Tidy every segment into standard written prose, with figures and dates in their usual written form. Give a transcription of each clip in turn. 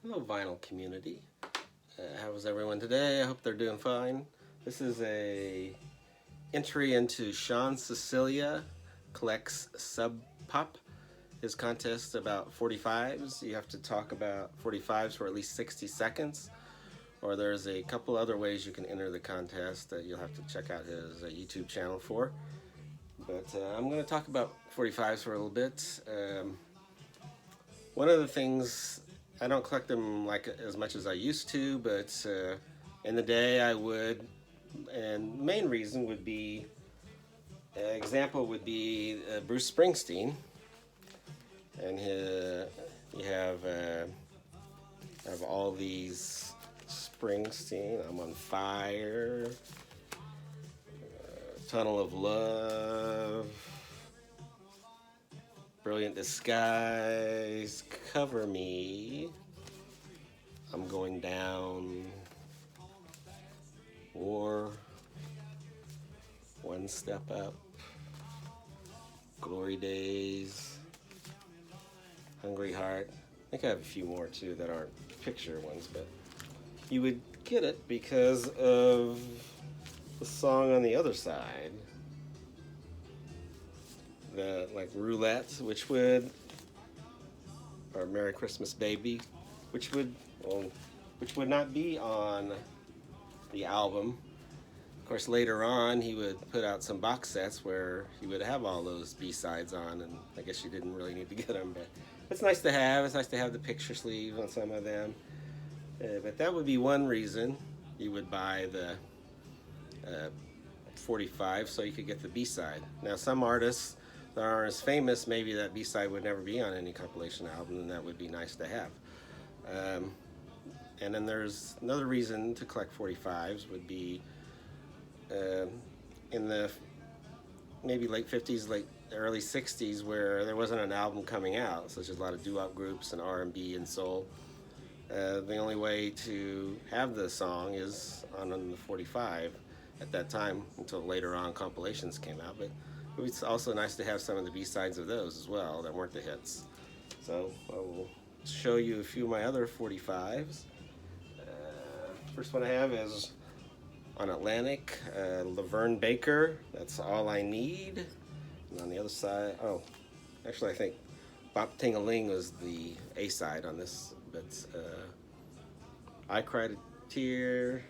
Hello, vinyl community. How is everyone today? I hope they're doing fine. This is a entry into Sean Cecilia collects Sub Pop. His contest about 45s. You have to talk about 45s for at least 60 seconds. Or there's a couple other ways you can enter the contest that you'll have to check out his YouTube channel for. But I'm going to talk about 45s for a little bit. One of the things, I don't collect them like as much as I used to, but in the day I would. And the main reason would be, example would be Bruce Springsteen, and you have all these Springsteen. I'm on Fire, Tunnel of Love, Brilliant Disguise, Cover Me, I'm Going Down, War, One Step Up, Glory Days, Hungry Heart. I think I have a few more too that aren't picture ones, but you would get it because of the song on the other side. The like Roulette, which would, or Merry Christmas Baby, which would not be on the album. Of course, later on, he would put out some box sets where he would have all those B-sides on, and I guess you didn't really need to get them, but it's nice to have. It's nice to have the picture sleeve on some of them. But that would be one reason you would buy the 45, so you could get the B-side. Now, some artists that aren't as famous, maybe that B-side would never be on any compilation album, and that would be nice to have. And then there's another reason to collect 45s would be in the maybe late 50s, late early 60s, where there wasn't an album coming out, such as a lot of doo-wop groups and R&B and soul. The only way to have the song is on the 45 at that time, until later on compilations came out. But it was also nice to have some of the B-sides of those as well that weren't the hits. So I will show you a few of my other 45s. First one I have is on Atlantic, Laverne Baker, That's All I Need. And on the other side, actually I think Bop Ting-a-Ling was the A-side on this, but I Cried a Tear.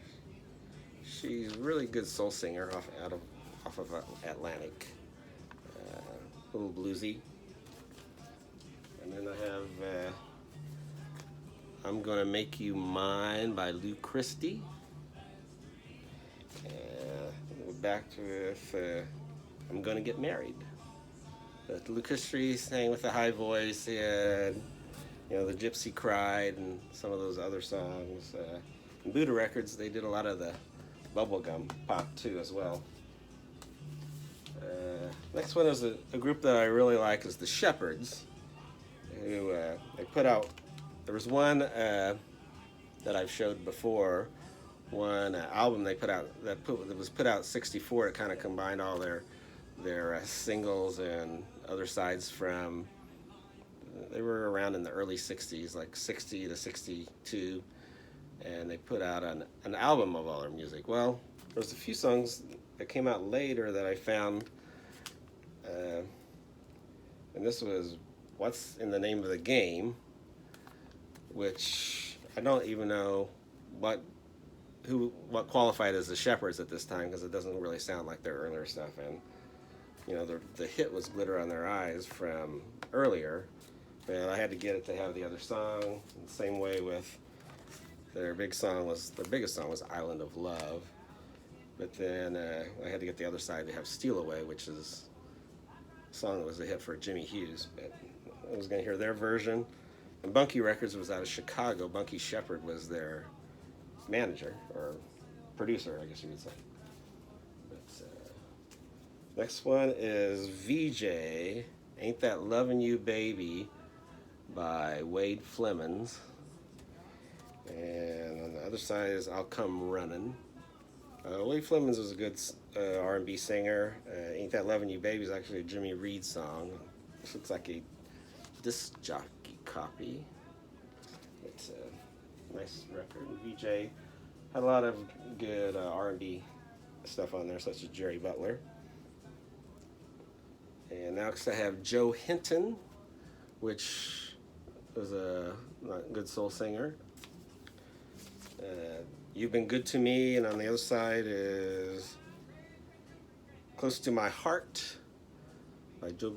She's a really good soul singer off of Atlantic. A little bluesy. And then I have I'm Gonna Make You Mine by Lou Christie. We're back with I'm Gonna Get Married. But Lou Christie sang with a high voice. He had, The Gypsy Cried and some of those other songs. In Buddha Records, they did a lot of the bubblegum pop too as well. Next one is a group that I really like is the Shepherds, who they put out. There was one that I've showed before, one album they put out that was put out '64. It kind of combined all their singles and other sides from. They were around in the early '60s, like '60 to '62, and they put out an album of all their music. Well, there's a few songs that came out later that I found, and this was What's in the Name of the Game, which I don't even know what qualified as the Shepherds at this time, because it doesn't really sound like their earlier stuff. And the hit was Glitter on Their Eyes from earlier, but I had to get it to have the other song. And the same way with their biggest song was Island of Love, but then I had to get the other side to have Steal Away, which is a song that was a hit for Jimmy Hughes. But I was going to hear their version. And Bunky Records was out of Chicago. Bunky Shepherd was their manager, or producer, I guess you would say. But, next one is VJ, Ain't That Lovin' You Baby by Wade Flemons. And on the other side is I'll Come Runnin'. Wade Flemons was a good R&B singer. Ain't That Lovin' You Baby is actually a Jimmy Reed song. This looks like a disc jockey copy. It's a nice record. VJ had a lot of good R&B stuff on there, such as Jerry Butler. And next I have Joe Hinton, which was a good soul singer. You've Been Good to Me, and on the other side is Close to My Heart by Joe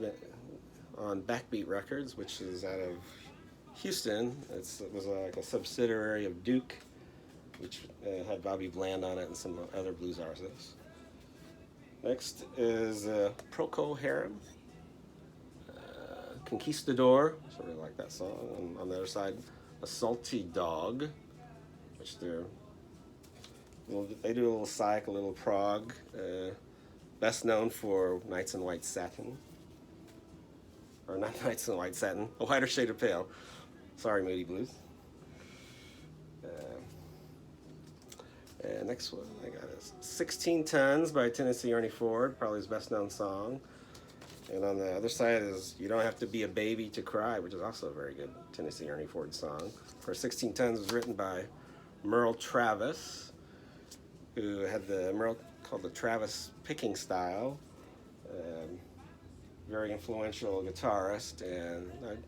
on Backbeat Records, which is out of Houston. It was like a subsidiary of Duke, which had Bobby Bland on it and some other blues artists. Next is Procol Harum, Conquistador, I really like that song. And on the other side, A Salty Dog, which they do a little psych, a little prog. Best known for Nights in White Satin. Or not Nights in White Satin, A Whiter Shade of Pale. Sorry, Moody Blues. And next one I got is 16 Tons by Tennessee Ernie Ford, probably his best known song. And on the other side is You Don't Have to Be a Baby to Cry, which is also a very good Tennessee Ernie Ford song. For 16 Tons was written by Merle Travis, who had called the Travis picking style. Very influential guitarist, and I'd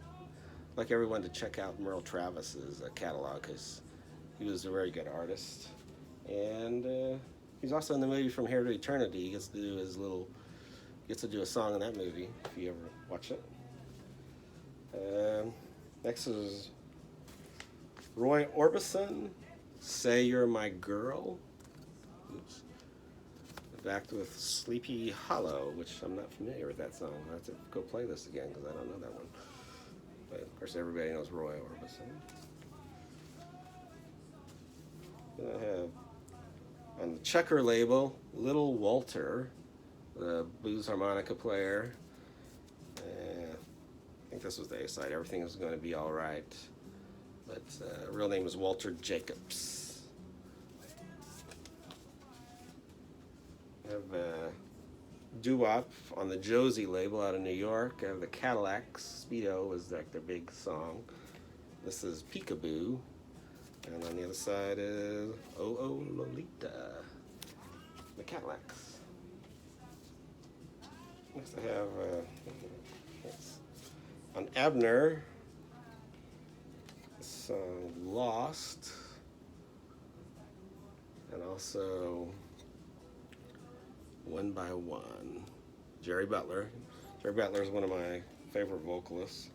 like everyone to check out Merle Travis's catalog because he was a very good artist. And he's also in the movie From Here to Eternity. He gets to do a song in that movie if you ever watch it. Next is Roy Orbison, Say You're My Girl. Oops. Back with Sleepy Hollow, which I'm not familiar with that song. I have to go play this again because I don't know that one. But of course, everybody knows Roy Orbison. Then I have on the Checker label, Little Walter, the blues harmonica player. I think this was the A side. Everything is going to be all right. But real name is Walter Jacobs. I have doo-wop on the Josie label out of New York. I have the Cadillacs. Speedo was like their big song. This is Peekaboo. And on the other side is Oh Oh Lolita. The Cadillacs. Next I have on Abner, the song Lost. And also One by One, Jerry Butler. Jerry Butler is one of my favorite vocalists.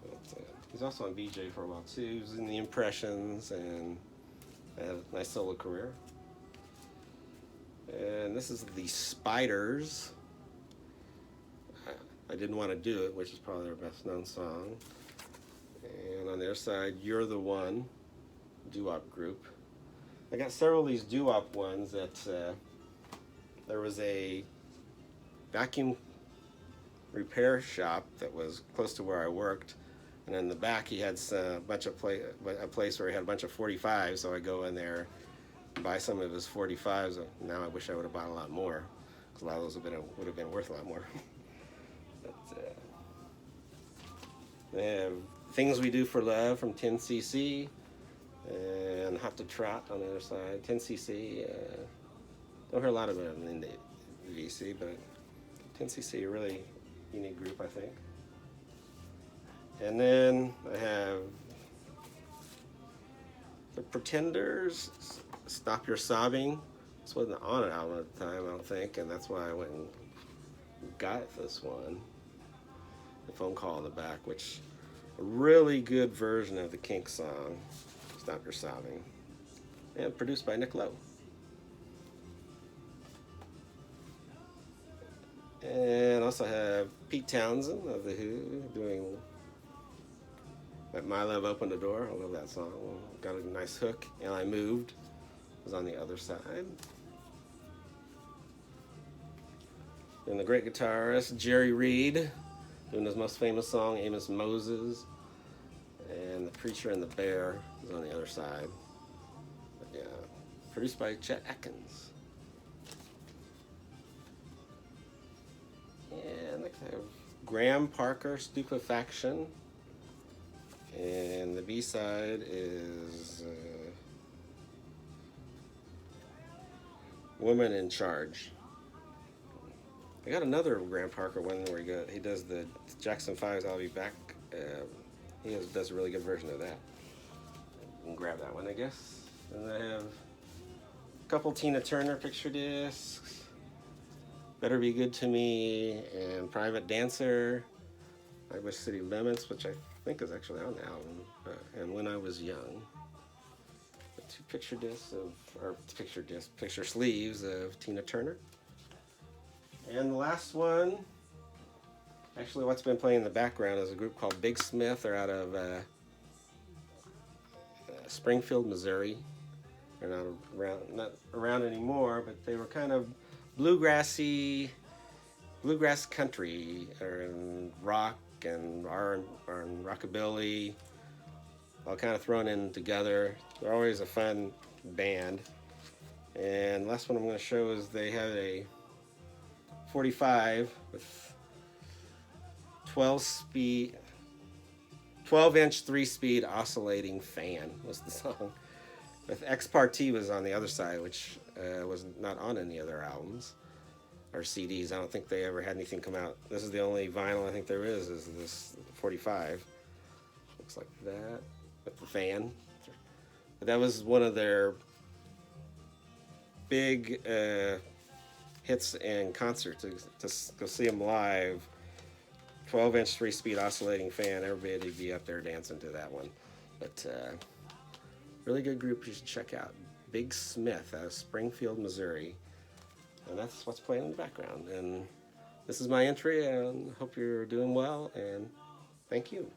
But, he's also on VJ for a while too. He was in the Impressions and had a nice solo career. And this is the Spiders. I Didn't Want to Do It, which is probably their best known song. And on their side, You're the One, doo-wop group. I got several of these doo-wop ones that there was a vacuum repair shop that was close to where I worked, and in the back he had a place where he had a bunch of 45s, so I go in there and buy some of his 45s. Now I wish I would have bought a lot more, because a lot of those would have been worth a lot more. But they have Things We Do for Love from 10cc, and Hot to Trot on the other side. 10cc, don't hear a lot of them in the VC, but 10cc, a really unique group, I think. And then I have the Pretenders, Stop Your Sobbing. This wasn't on an album at the time, I don't think, and that's why I went and got this one. The Phone Call in the back, which a really good version of the Kinks song, Stop Your Sobbing, and produced by Nick Lowe. And also have Pete Townsend of The Who doing Let My Love Open the Door. I love that song. Got a nice hook. And I Moved was on the other side. And the great guitarist Jerry Reed doing his most famous song, Amos Moses. And The Preacher and the Bear is on the other side. But yeah, produced by Chet Atkins. And next I have Graham Parker, Stupefaction. And the B side is Woman in Charge. I got another Graham Parker one where he does the Jackson 5's I'll Be Back. Does a really good version of that. You can grab that one, I guess. And I have a couple Tina Turner picture discs. Better Be Good to Me and Private Dancer. I Wish City Limits, which I think is actually on the album. And When I Was Young. Two picture sleeves of Tina Turner. And the last one, actually what's been playing in the background is a group called Big Smith. They're out of Springfield, Missouri. They're not around anymore, but they were kind of bluegrass country, and rock and rockabilly, all kind of thrown in together. They're always a fun band. And the last one I'm going to show is they have a 45 with 12-inch 3-speed oscillating fan was the song. With Ex Partee was on the other side, which was not on any other albums or CDs. I don't think they ever had anything come out. This is the only vinyl I think there is this 45. Looks like that with the fan. But that was one of their big hits in concert to go see them live. 12-inch 3-speed oscillating fan. Everybody would be up there dancing to that one. But really good group you should check out. Big Smith out of Springfield, Missouri. And that's what's playing in the background. And this is my entry, and hope you're doing well, and thank you.